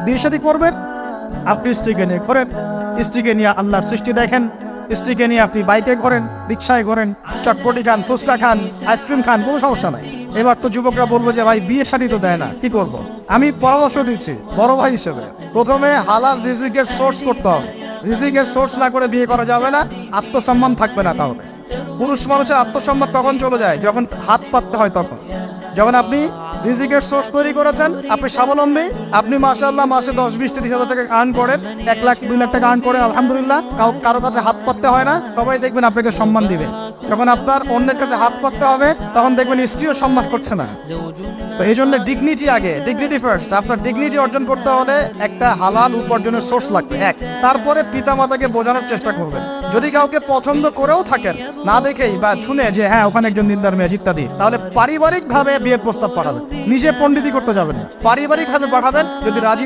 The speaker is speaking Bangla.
বিয়ে শাদী করবেন, আপনি স্ত্রীকে নিয়ে ঘোরেন, স্ত্রীকে নিয়ে আল্লাহর সৃষ্টি দেখেন, স্ত্রীকে নিয়ে আপনি বাইকে ঘোরেন, রিক্সায় ঘোরেন, চটপটি খান, ফুচকা খান, আইসক্রিম খান, কোনো সমস্যা নাই। এবার তো যুবকরা বলবো যে ভাই বিয়ে শাদী তো দেয় না, কি করব? আমি পরামর্শ দিচ্ছি বড় ভাই হিসেবে, প্রথমে হালাল রিজিকের সোর্স করতে হবে। রিজিকের সোর্স না করে বিয়ে করা যাবে না, আত্মসম্মান থাকবে না। তাহলে পুরুষ মানুষের আত্মসম্মান তখন চলে যায় যখন হাত পাততে হয়। তখন যখন আপনি রিজিকের সোর্স তৈরি করেছেন, আপনি স্বাবলম্বী, আপনি মাশাআল্লাহ মাসে 10-20-30 হাজার টাকা আর্ন করেন, 1 লাখ 2 লাখ টাকা আর্ন করেন, আলহামদুলিল্লাহ, কারো কাছে হাত পাততে হয় না, সবাই দেখবেন আপনাকে সম্মান দিবে। যখন আপনার অন্যের কাছে হাত পাততে হবে, তখন দেখবেন স্ত্রীও সম্মান করছে না। তো এই জন্য ডিগনিটি আগে, ডিগনিটি ফার্স্ট। আপনার ডিগনিটি অর্জন করতে হলে একটা হালাল উপার্জনের সোর্স লাগবে, এক। তারপরে পিতা মাতাকে বোঝানোর চেষ্টা করবেন। যদি কাউকে পছন্দ করেও থাকেন, না দেখেই বা শুনে যে হ্যাঁ ওখানে একজন দিনদার মেয়ে ইত্যাদি, তাহলে পারিবারিক ভাবে বিয়ের প্রস্তাব পাঠাবেন, নিজে পণ্ডিতি করতে যাবেন না, পারিবারিক ভাবে পাঠাবেন। যদি রাজি